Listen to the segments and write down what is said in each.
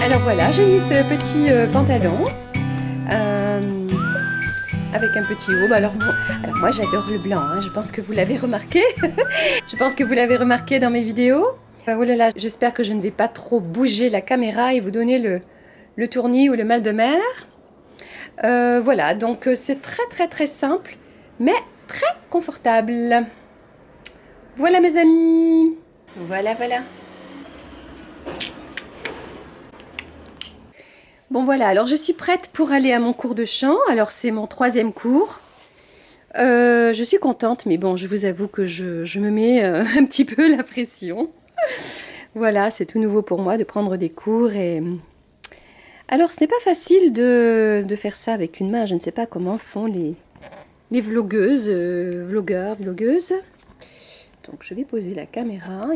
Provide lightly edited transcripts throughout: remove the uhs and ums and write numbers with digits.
Alors voilà, j'ai mis ce petit pantalon avec un petit haut. Alors moi j'adore le blanc, hein. Je pense que vous l'avez remarqué. Je pense que vous l'avez remarqué dans mes vidéos. Oh là là, j'espère que je ne vais pas trop bouger la caméra et vous donner le tournis ou le mal de mer. Voilà, donc c'est très simple, mais très confortable. Voilà mes amis. Voilà. Bon voilà, alors je suis prête pour aller à mon cours de chant. Alors c'est mon 3e cours. Je suis contente, mais bon, je vous avoue que je me mets un petit peu la pression. Voilà, c'est tout nouveau pour moi de prendre des cours et... Alors ce n'est pas facile de faire ça avec une main. Je ne sais pas comment font les vlogueuses, vlogueuses. Donc je vais poser la caméra.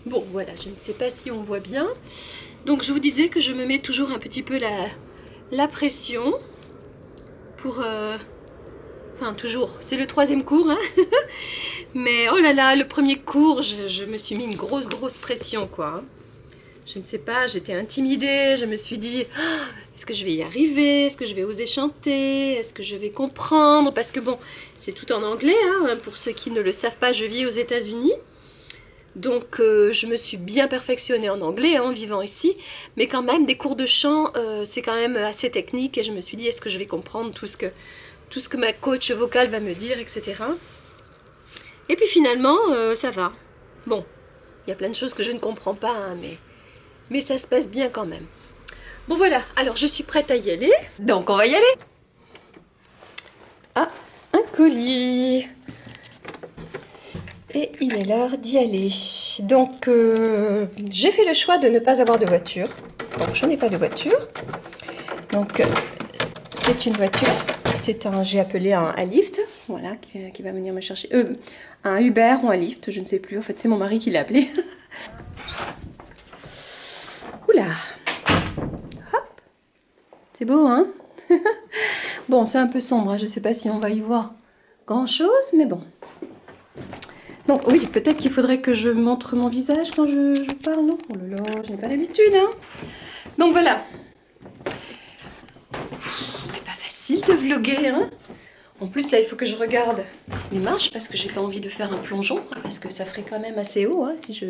Bon voilà, je ne sais pas si on voit bien. Donc je vous disais que je me mets toujours un petit peu la pression pour... Enfin toujours, c'est le 3e cours, hein. Mais oh là là, le premier cours, je me suis mis une grosse pression quoi. Je ne sais pas, j'étais intimidée, je me suis dit, oh, est-ce que je vais y arriver? Est-ce que je vais oser chanter? Est-ce que je vais comprendre? Parce que bon, c'est tout en anglais, hein. Pour ceux qui ne le savent pas, je vis aux États-Unis. Donc je me suis bien perfectionnée en anglais, hein, en vivant ici, mais quand même des cours de chant, c'est quand même assez technique et je me suis dit est-ce que je vais comprendre tout ce que ma coach vocale va me dire, etc. Et puis finalement, ça va. Bon, il y a plein de choses que je ne comprends pas, hein, mais ça se passe bien quand même. Bon voilà, alors je suis prête à y aller, donc on va y aller. Ah, un colis. Et il est l'heure d'y aller. Donc, j'ai fait le choix de ne pas avoir de voiture. Donc, je n'ai pas de voiture. Donc, c'est une voiture. J'ai appelé un Lyft, voilà, qui va venir me chercher. Un Uber ou un Lyft, je ne sais plus. En fait, c'est mon mari qui l'a appelé. Oula. Hop. C'est beau, hein? Bon, c'est un peu sombre, hein. Je ne sais pas si on va y voir grand-chose, mais bon. Donc oui, peut-être qu'il faudrait que je montre mon visage quand je parle, non? Oh là là, je n'ai pas l'habitude, hein. Donc voilà. C'est pas facile de vlogger, hein. En plus, là, il faut que je regarde les marches parce que j'ai pas envie de faire un plongeon, parce que ça ferait quand même assez haut, hein, si je...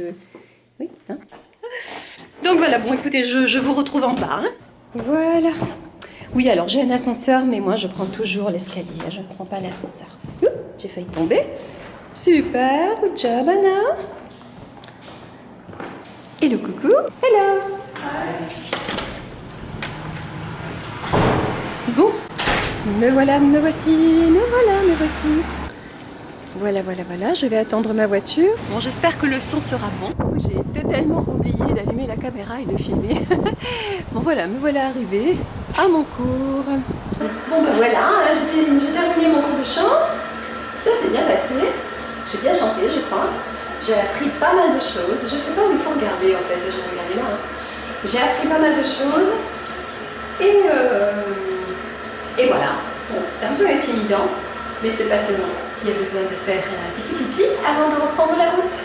Oui, hein. Donc voilà, bon, écoutez, je vous retrouve en bas, hein. Voilà. Oui, alors j'ai un ascenseur, mais moi, je prends toujours l'escalier, je ne prends pas l'ascenseur. J'ai failli tomber. Super, good job Anna. Hello coucou. Hello. Bon, me voilà, me voici, me voici. Voilà, je vais attendre ma voiture. Bon, j'espère que le son sera bon. J'ai totalement oublié d'allumer la caméra et de filmer. Bon voilà, me voilà arrivée à mon cours. Bon ben voilà, j'ai terminé mon cours de chant. Ça s'est bien passé. J'ai bien chanté, je crois. J'ai appris pas mal de choses. Je sais pas où il faut regarder en fait. Je vais regarder là. Hein. J'ai appris pas mal de choses. Et voilà. Bon, c'est un peu intimidant, mais c'est passionnant. Il y a besoin de faire un petit pipi avant de reprendre la route.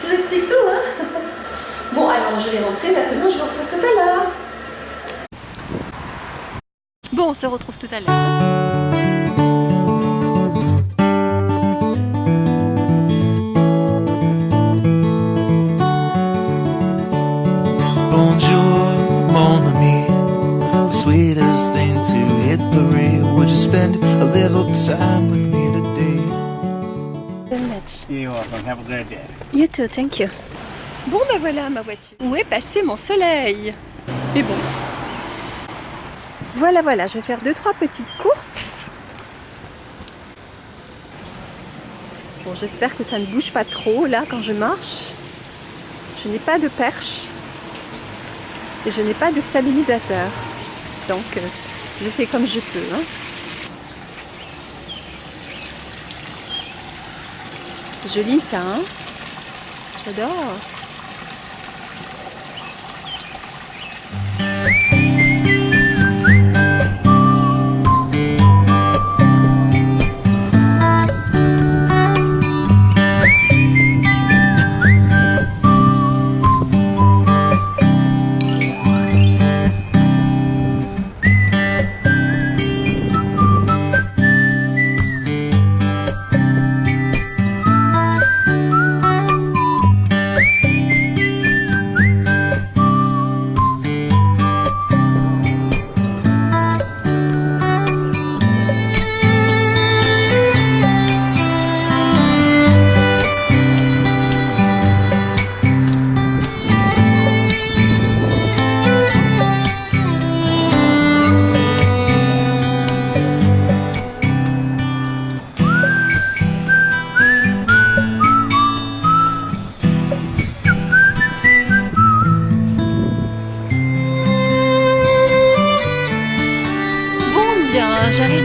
Je vous explique tout, hein. Bon, alors je vais rentrer maintenant. Je vous retrouve tout à l'heure. Bon, on se retrouve tout à l'heure. Spend a little time with me today. You're welcome. Have a good day. You too, thank you. Bon ben voilà ma voiture. Où est passé mon soleil? Mais bon. Voilà, je vais faire 2-3 petites courses. Bon, j'espère que ça ne bouge pas trop là quand je marche. Je n'ai pas de perche et je n'ai pas de stabilisateur. Donc je fais comme je peux, hein. C'est joli ça, hein? J'adore.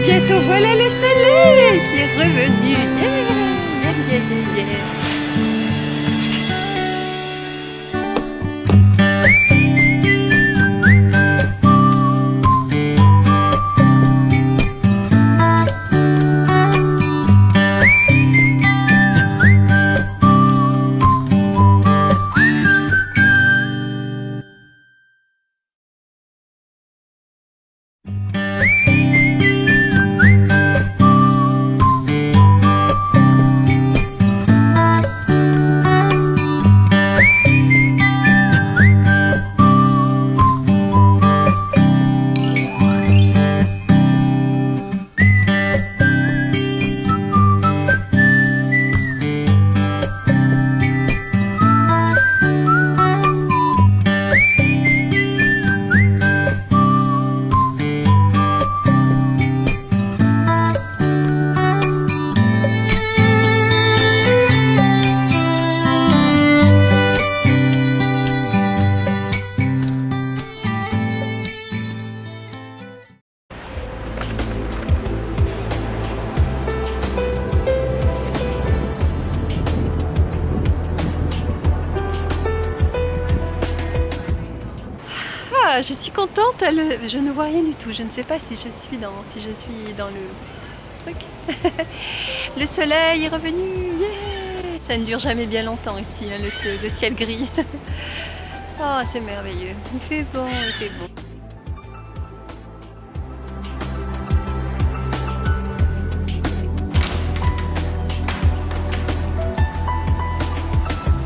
bientôt. Voilà le soleil qui est revenu. Yeah, yeah, yeah, yeah, yeah. Ah, je suis contente, je ne vois rien du tout, je ne sais pas si je suis dans le truc. Le soleil est revenu, yeah. Ça ne dure jamais bien longtemps ici, hein, le ciel gris. Oh, c'est merveilleux, il fait bon, il fait beau.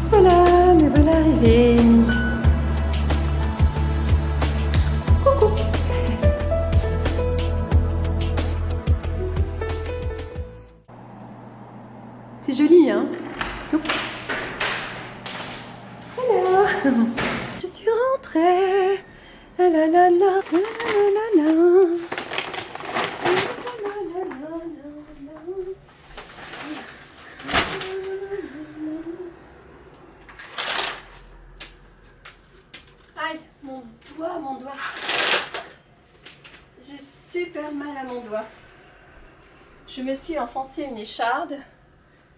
Voilà, me voilà arrivée. C'est joli, hein? Donc, voilà. Je suis rentrée. La la la la, la la la la. Aïe, mon doigt. J'ai super mal à mon doigt. Je me suis enfoncé une écharde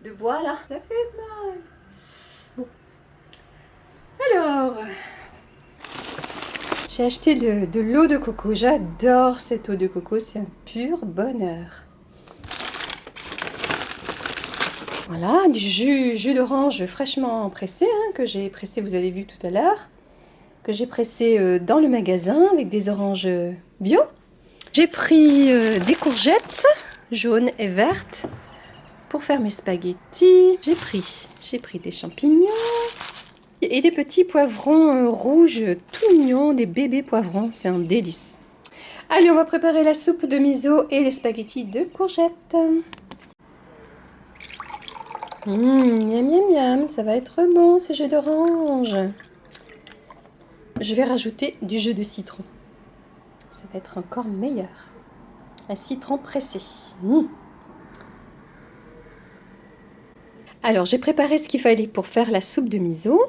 de bois là, ça fait mal. Bon. Alors, j'ai acheté de l'eau de coco. J'adore cette eau de coco, c'est un pur bonheur. Voilà, du jus d'orange fraîchement pressé, hein, que j'ai pressé, vous avez vu tout à l'heure, que j'ai pressé dans le magasin avec des oranges bio. J'ai pris des courgettes jaunes et vertes pour faire mes spaghettis. J'ai pris des champignons et des petits poivrons rouges tout mignons, des bébés poivrons, c'est un délice. Allez, on va préparer la soupe de miso et les spaghettis de courgettes. Miam miam miam, ça va être bon ce jus d'orange. Je vais rajouter du jus de citron. Ça va être encore meilleur. Un citron pressé. Alors, j'ai préparé ce qu'il fallait pour faire la soupe de miso.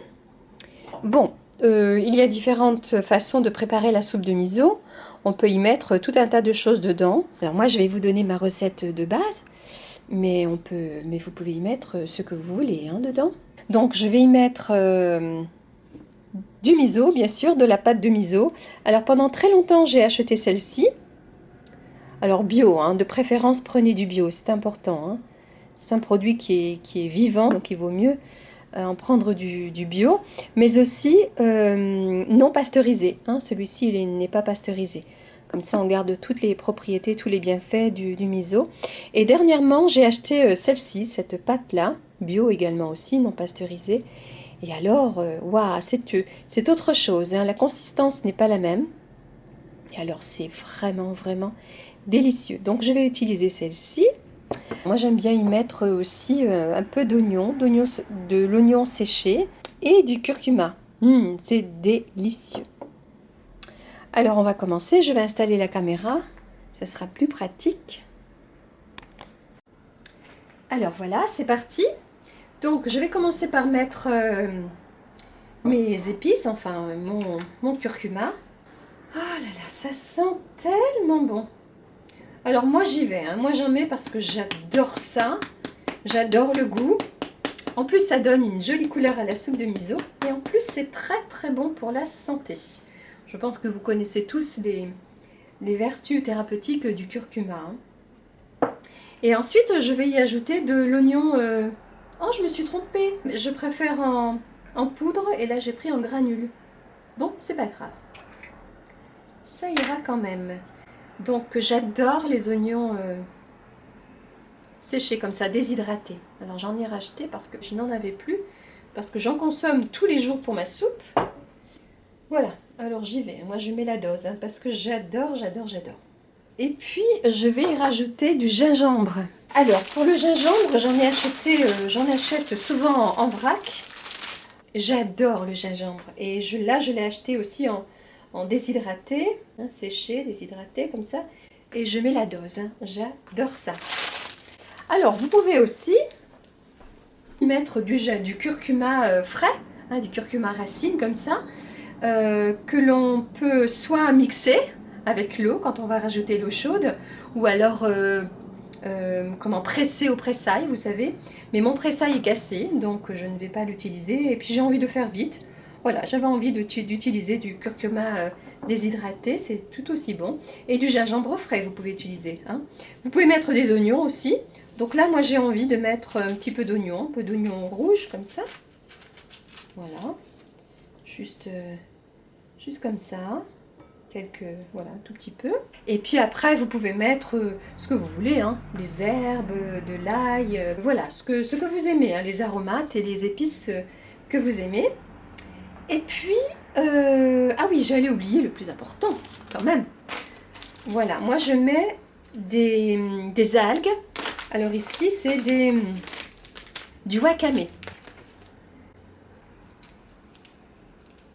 Bon, il y a différentes façons de préparer la soupe de miso. On peut y mettre tout un tas de choses dedans. Alors moi, je vais vous donner ma recette de base. Mais vous pouvez y mettre ce que vous voulez hein, dedans. Donc, je vais y mettre du miso, bien sûr, de la pâte de miso. Alors, pendant très longtemps, j'ai acheté celle-ci. Alors, bio, hein, de préférence, prenez du bio, c'est important. Hein. C'est un produit qui est vivant, donc il vaut mieux en prendre du bio. Mais aussi non pasteurisé. Hein. Celui-ci, il n'est pas pasteurisé. Comme ça, on garde toutes les propriétés, tous les bienfaits du miso. Et dernièrement, j'ai acheté celle-ci, cette pâte-là, bio également aussi, non pasteurisée. Et alors, waouh, c'est autre chose. Hein. La consistance n'est pas la même. Et alors, c'est vraiment, vraiment délicieux. Donc, je vais utiliser celle-ci. Moi, j'aime bien y mettre aussi un peu d'oignon, de l'oignon séché et du curcuma. C'est délicieux. Alors, on va commencer. Je vais installer la caméra. Ça sera plus pratique. Alors, voilà, c'est parti. Donc, je vais commencer par mettre mes épices, enfin, mon curcuma. Oh là là, ça sent tellement bon. Alors moi j'y vais, hein. Moi j'en mets parce que j'adore ça. J'adore le goût. En plus ça donne une jolie couleur à la soupe de miso. Et en plus c'est très très bon pour la santé. Je pense que vous connaissez tous les vertus thérapeutiques du curcuma, hein. Et ensuite je vais y ajouter de l'oignon. Oh, je me suis trompée. Je préfère en poudre et là j'ai pris en granule. Bon, c'est pas grave. Ça ira quand même. Donc j'adore les oignons séchés comme ça, déshydratés. Alors j'en ai racheté parce que je n'en avais plus. Parce que j'en consomme tous les jours pour ma soupe. Voilà, alors j'y vais. Moi je mets la dose hein, parce que j'adore, j'adore, j'adore. Et puis je vais y rajouter du gingembre. Alors pour le gingembre, j'en achète souvent en vrac. J'adore le gingembre. Et là je l'ai acheté aussi en déshydraté, hein, séché, déshydraté comme ça. Et je mets la dose, hein. J'adore ça. Alors vous pouvez aussi mettre du curcuma frais, hein, du curcuma racine comme ça. Que l'on peut soit mixer avec l'eau quand on va rajouter l'eau chaude, ou alors comment presser au pressail, vous savez. Mais mon pressail est cassé, donc je ne vais pas l'utiliser. Et puis j'ai envie de faire vite. Voilà, j'avais envie d'utiliser du curcuma déshydraté, c'est tout aussi bon. Et du gingembre frais, vous pouvez utiliser, hein. Vous pouvez mettre des oignons aussi. Donc là, moi j'ai envie de mettre un petit peu d'oignon, un peu d'oignon rouge comme ça. Voilà, juste comme ça, voilà, un tout petit peu. Et puis après, vous pouvez mettre ce que vous voulez, hein, des herbes, de l'ail, voilà, ce que vous aimez, hein, les aromates et les épices que vous aimez. Et puis, ah oui, j'allais oublier le plus important, quand même. Voilà, moi je mets des algues. Alors ici, c'est du wakame.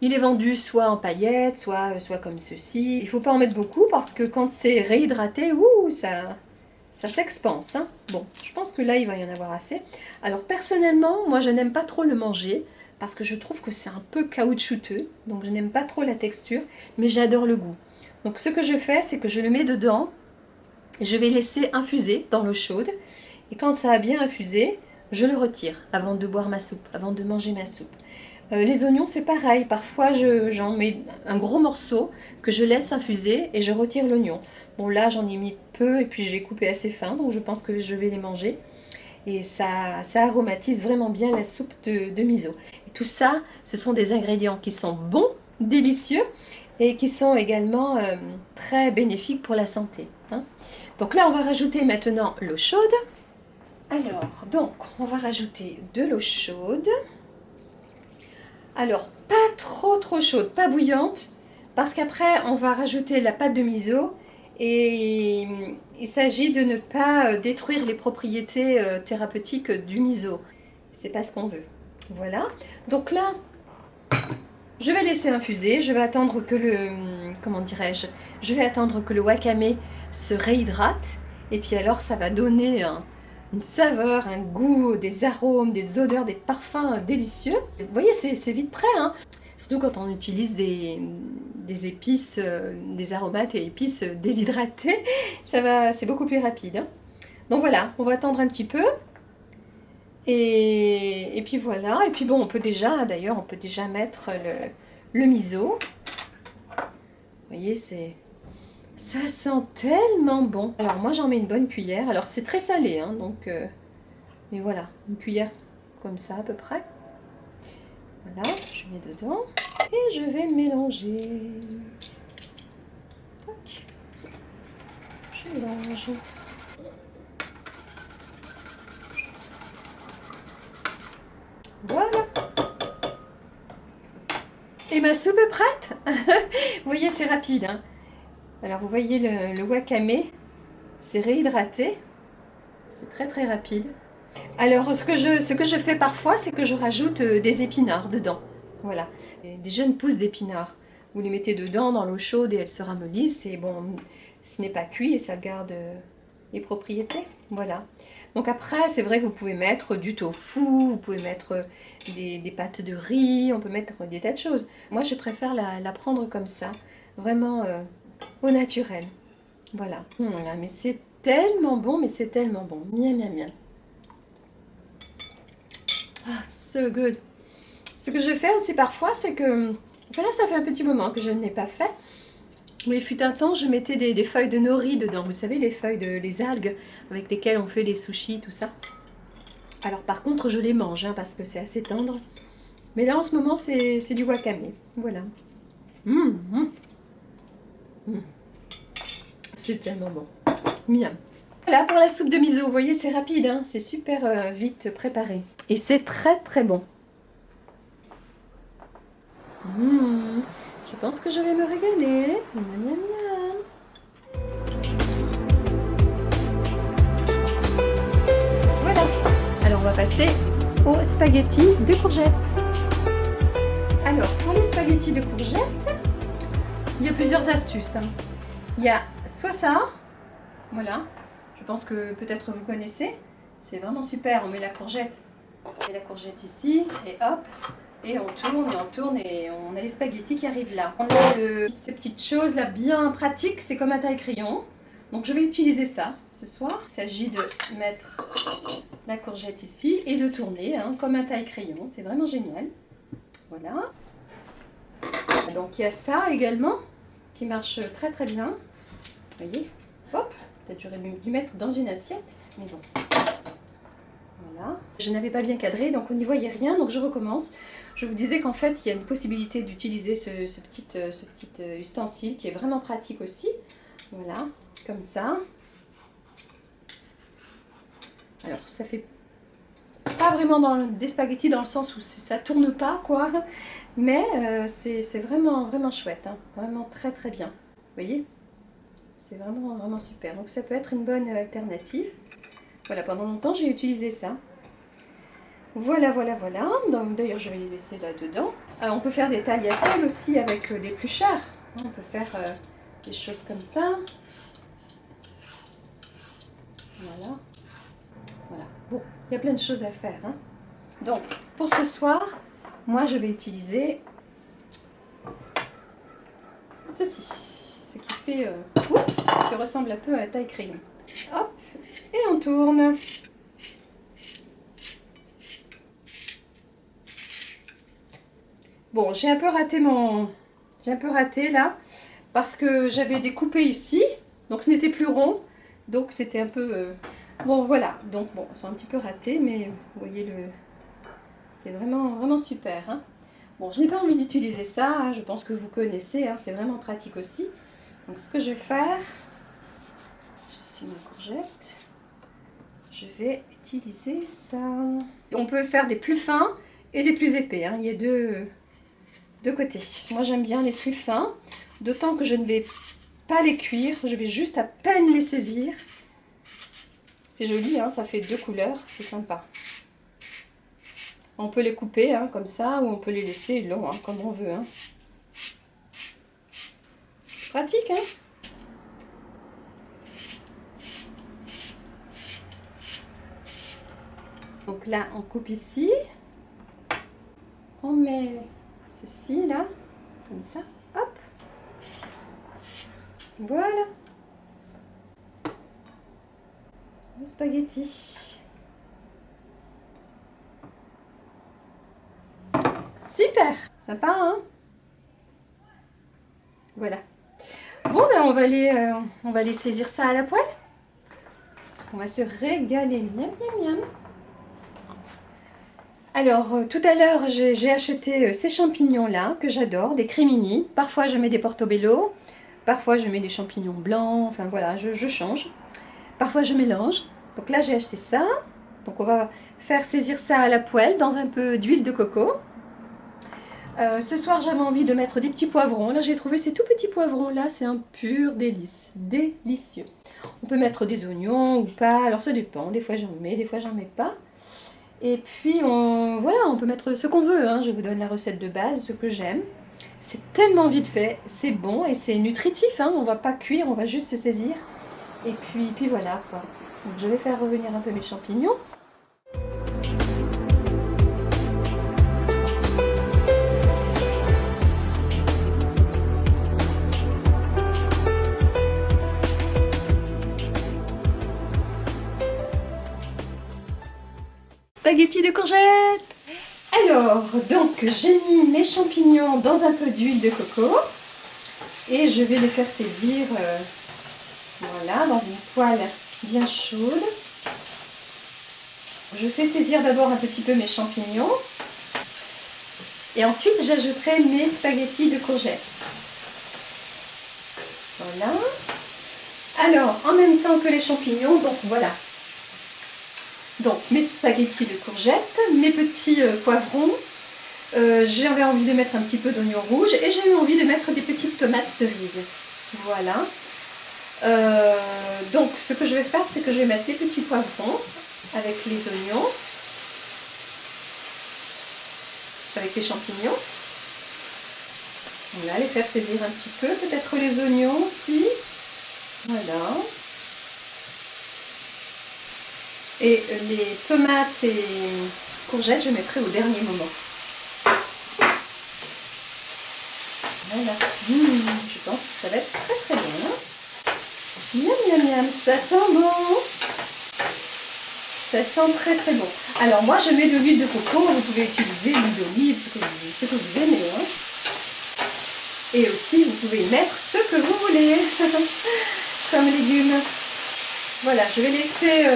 Il est vendu soit en paillettes, soit comme ceci. Il ne faut pas en mettre beaucoup parce que quand c'est réhydraté, ça s'expanse, hein. Bon, je pense que là, il va y en avoir assez. Alors personnellement, moi, je n'aime pas trop le manger parce que je trouve que c'est un peu caoutchouteux. Donc je n'aime pas trop la texture, mais j'adore le goût. Donc ce que je fais, c'est que je le mets dedans et je vais laisser infuser dans l'eau chaude. Et quand ça a bien infusé, je le retire avant de boire ma soupe, avant de manger ma soupe. Les oignons, c'est pareil. Parfois, j'en mets un gros morceau que je laisse infuser et je retire l'oignon. Bon, là, j'en ai mis peu et puis j'ai coupé assez fin, donc je pense que je vais les manger. Et ça aromatise vraiment bien la soupe de miso. Et tout ça, ce sont des ingrédients qui sont bons, délicieux et qui sont également très bénéfiques pour la santé, hein. Donc là, on va rajouter maintenant l'eau chaude. Alors, donc, on va rajouter de l'eau chaude. Alors, pas trop chaude, pas bouillante, parce qu'après, on va rajouter la pâte de miso et il s'agit de ne pas détruire les propriétés thérapeutiques du miso. C'est pas ce qu'on veut. Voilà. Donc là, je vais laisser infuser, je vais attendre que comment dirais-je, je vais attendre que le wakame se réhydrate et puis alors ça va donner une saveur, un goût, des arômes, des odeurs, des parfums délicieux. Vous voyez, c'est vite prêt, hein. Surtout quand on utilise des épices, des aromates et épices déshydratées, c'est beaucoup plus rapide, hein. Donc voilà, on va attendre un petit peu. Et puis voilà, et puis bon, on peut déjà mettre le miso. Vous voyez, ça sent tellement bon. Alors moi j'en mets une bonne cuillère. Alors c'est très salé, hein, donc mais voilà, une cuillère comme ça à peu près. Voilà, je mets dedans et je vais mélanger. Tac. Je mélange. Voilà. Et ma soupe est prête. Vous voyez, c'est rapide, hein. Alors vous voyez le wakame, c'est réhydraté. C'est très rapide. Alors ce que je fais parfois, c'est que je rajoute des épinards dedans. Voilà, des jeunes pousses d'épinards. Vous les mettez dedans dans l'eau chaude et elles se ramollissent. Et bon, ce n'est pas cuit et ça garde les propriétés. Voilà. Donc après, c'est vrai que vous pouvez mettre du tofu, vous pouvez mettre des pâtes de riz, on peut mettre des tas de choses. Moi, je préfère la prendre comme ça, vraiment au naturel. Voilà. Mais c'est tellement bon, mais c'est tellement bon. Miam, miam, miam. Ah, so good. Ce que je fais aussi parfois, c'est que... Enfin là, ça fait un petit moment que je ne l'ai pas fait. Mais il fut un temps, je mettais des feuilles de nori dedans. Vous savez, les feuilles les algues avec lesquelles on fait les sushis, tout ça. Alors par contre, je les mange, hein, parce que c'est assez tendre. Mais là, en ce moment, c'est du wakame. Voilà. C'est tellement bon. Miam. Voilà pour la soupe de miso. Vous voyez, c'est rapide, hein, c'est super vite préparé. Et c'est très très bon. Je pense que je vais me régaler. Miam, miam, miam. Voilà. Alors on va passer aux spaghettis de courgettes. Alors pour les spaghettis de courgettes, il y a plusieurs astuces, hein. Il y a soit ça, voilà, je pense que peut-être vous connaissez, c'est vraiment super, on met la courgette ici, et hop, et on tourne, et on a les spaghettis qui arrivent là. On a ces petites choses là bien pratiques, c'est comme un taille-crayon, donc je vais utiliser ça ce soir. Il s'agit de mettre la courgette ici et de tourner, hein, comme un taille-crayon, c'est vraiment génial. Voilà. Donc il y a ça également, qui marche très très bien. Vous voyez, hop, peut-être j'aurais dû mettre dans une assiette, mais bon. Voilà. Je n'avais pas bien cadré, donc on n'y voyait rien, donc je recommence. Je vous disais qu'en fait, il y a une possibilité d'utiliser ce petit ustensile qui est vraiment pratique aussi. Voilà, comme ça. Alors, ça fait pas vraiment des spaghettis dans le sens où ça tourne pas, quoi. Mais c'est vraiment, vraiment chouette, hein. Vraiment très très bien. Vous voyez? C'est vraiment, vraiment super. Donc ça peut être une bonne alternative. Voilà, pendant longtemps, j'ai utilisé ça. Voilà, voilà, voilà. D'ailleurs, je vais les laisser là-dedans. On peut faire des tagliatelles aussi avec l'éplucheur. On peut faire des choses comme ça. Voilà. Voilà. Bon, il y a plein de choses à faire, hein. Donc, pour ce soir, moi, je vais utiliser ceci. Ce qui fait... ce qui ressemble un peu à la taille crayon. Hop, et on tourne. Bon, j'ai un peu raté là, parce que j'avais découpé ici, donc ce n'était plus rond, donc c'était un peu... Bon, voilà, donc bon, ils sont un petit peu ratés, mais vous voyez, c'est vraiment, vraiment super, hein. Bon, je n'ai pas envie d'utiliser ça, hein, je pense que vous connaissez, hein, c'est vraiment pratique aussi. Donc ce que je vais faire, je suis ma courgette, je vais utiliser ça. On peut faire des plus fins et des plus épais, hein, il y a deux côtés. Moi j'aime bien les plus fins, d'autant que je ne vais pas les cuire, je vais juste à peine les saisir. C'est joli, hein, ça fait deux couleurs, c'est sympa. On peut les couper, hein, comme ça, ou on peut les laisser longs, hein, comme on veut, hein. Pratique, hein. Donc là, on coupe ici. On met ceci, là, comme ça. Hop. Voilà. Le spaghetti. Super. Sympa, hein. Voilà. Bon, ben on va aller saisir ça à la poêle. On va se régaler. Miam, miam, miam. Alors, tout à l'heure, j'ai acheté ces champignons-là, que j'adore, des cremini. Parfois, je mets des portobello. Parfois, je mets des champignons blancs. Enfin, voilà, je change. Parfois, je mélange. Donc là, j'ai acheté ça. Donc, on va faire saisir ça à la poêle dans un peu d'huile de coco. Ce soir, j'avais envie de mettre des petits poivrons. Là, j'ai trouvé ces tout petits poivrons-là. C'est un pur délice. Délicieux. On peut mettre des oignons ou pas. Alors, ça dépend. Des fois, j'en mets, des fois, j'en mets pas. Et puis, voilà, on peut mettre ce qu'on veut, hein. Je vous donne la recette de base, ce que j'aime. C'est tellement vite fait, c'est bon et c'est nutritif, hein. On va pas cuire, on va juste se saisir. Et puis voilà, quoi. Donc, je vais faire revenir un peu mes champignons. spaghettis de courgettes. Alors, donc j'ai mis mes champignons dans un peu d'huile de coco et je vais les faire saisir voilà, dans une poêle bien chaude. Je fais saisir d'abord un petit peu mes champignons et ensuite j'ajouterai mes spaghettis de courgettes. Voilà. Alors, en même temps que les champignons, donc voilà. Donc, mes spaghettis de courgettes, mes petits poivrons. J'avais envie de mettre un petit peu d'oignon rouge et j'ai eu envie de mettre des petites tomates cerises. Voilà. Donc, ce que je vais faire, c'est que je vais mettre les petits poivrons avec les oignons, avec les champignons. Voilà, les faire saisir un petit peu, peut-être les oignons aussi. Voilà. Et les tomates et courgettes, je mettrai au dernier moment. Voilà. Je pense que ça va être très très bon. Miam miam miam, ça sent bon. Ça sent très très bon. Alors moi je mets de l'huile de coco, vous pouvez utiliser l'huile d'olive, ce que vous aimez. Hein. Et aussi vous pouvez y mettre ce que vous voulez, comme légumes. Voilà, je vais laisser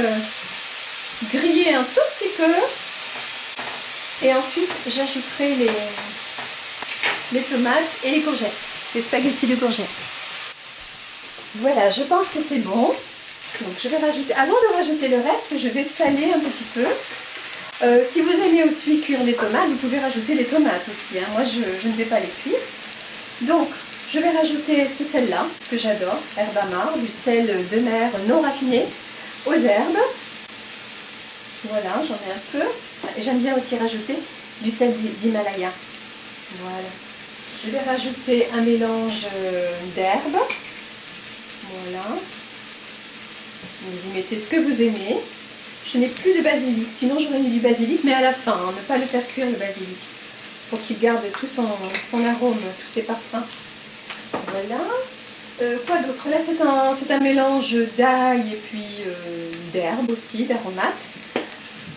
griller un tout petit peu. Et ensuite j'ajouterai les tomates et les courgettes, les spaghettis de courgettes. Voilà, je pense que c'est bon. Donc je vais rajouter, avant de rajouter le reste, je vais saler un petit peu. Si vous aimez aussi cuire les tomates, vous pouvez rajouter les tomates aussi. Hein. Moi, je ne vais pas les cuire. Donc, je vais rajouter ce sel-là, que j'adore, herbe amare, du sel de mer non raffiné aux herbes. Voilà, j'en ai un peu. Et j'aime bien aussi rajouter du sel d'Himalaya. Voilà. Je vais rajouter un mélange d'herbes. Voilà. Vous y mettez ce que vous aimez. Je n'ai plus de basilic, sinon j'aurais mis du basilic, mais à la fin, hein, ne pas le faire cuire le basilic, pour qu'il garde tout son arôme, tous ses parfums. Voilà. Quoi d'autre? Là c'est un mélange d'ail et puis d'herbes aussi, d'aromates.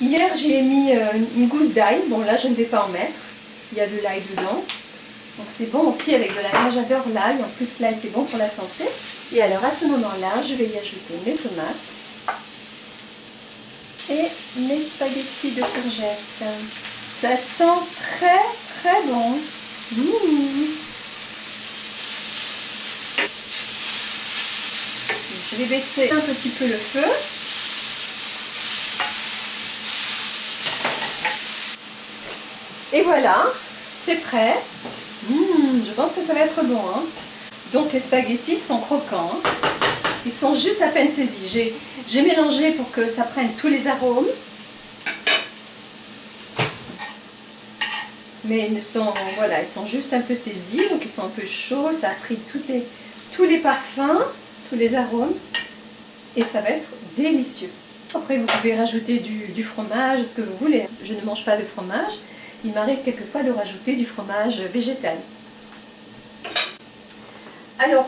Hier j'ai mis une gousse d'ail, bon là je ne vais pas en mettre, il y a de l'ail dedans. Donc c'est bon aussi avec de l'ail, moi j'adore l'ail, en plus l'ail c'est bon pour la santé. Et alors à ce moment-là, je vais y ajouter mes tomates et mes spaghettis de courgettes. Ça sent très très bon. Je vais baisser un petit peu le feu. Et voilà, c'est prêt. Je pense que ça va être bon. Hein. Donc les spaghettis sont croquants. Ils sont juste à peine saisis. J'ai mélangé pour que ça prenne tous les arômes. Mais ils sont juste un peu saisis. Donc ils sont un peu chauds. Ça a pris tous les parfums, tous les arômes. Et ça va être délicieux. Après vous pouvez rajouter du fromage, ce que vous voulez. Je ne mange pas de fromage. Il m'arrive quelquefois de rajouter du fromage végétal. Alors,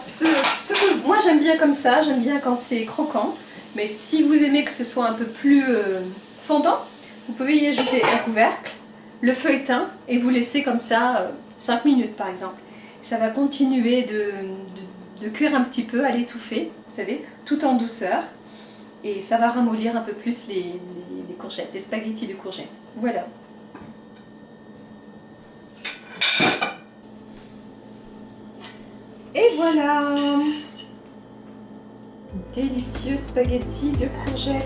moi j'aime bien comme ça, j'aime bien quand c'est croquant. Mais si vous aimez que ce soit un peu plus fondant, vous pouvez y ajouter un couvercle, le feu éteint et vous laissez comme ça 5 minutes par exemple. Ça va continuer de cuire un petit peu, à l'étouffer, vous savez, tout en douceur. Et ça va ramollir un peu plus les courgettes, les spaghettis de courgettes. Voilà. Et voilà, délicieux spaghettis de courgettes.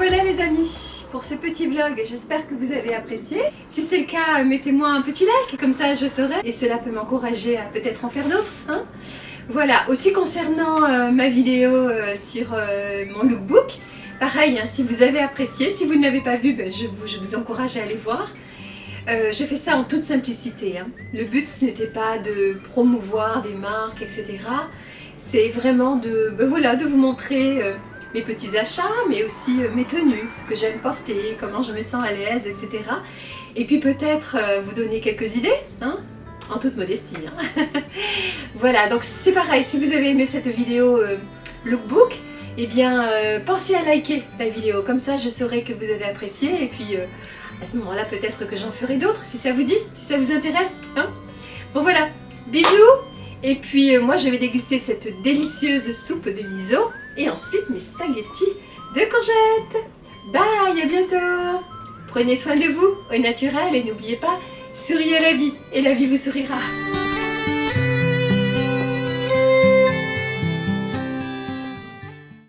voilà les amis, pour ce petit vlog, j'espère que vous avez apprécié. Si c'est le cas, mettez-moi un petit like, comme ça je saurai. Et cela peut m'encourager à peut-être en faire d'autres. Hein. Voilà, aussi concernant ma vidéo sur mon lookbook, pareil, hein, si vous avez apprécié, si vous ne l'avez pas vu, ben, je vous encourage à aller voir. J'ai fait ça en toute simplicité. Hein. Le but ce n'était pas de promouvoir des marques, etc. C'est vraiment ben voilà, de vous montrer mes petits achats, mais aussi mes tenues, ce que j'aime porter, comment je me sens à l'aise, etc. Et puis peut-être vous donner quelques idées, hein, en toute modestie. Hein. Voilà, donc c'est pareil, si vous avez aimé cette vidéo lookbook, eh bien pensez à liker la vidéo, comme ça je saurai que vous avez apprécié, et puis à ce moment-là peut-être que j'en ferai d'autres, si ça vous dit, si ça vous intéresse. Hein. Bon voilà, bisous. Et puis moi je vais déguster cette délicieuse soupe de miso et ensuite mes spaghettis de courgettes. Bye, à bientôt. Prenez soin de vous au naturel et n'oubliez pas, souriez à la vie et la vie vous sourira.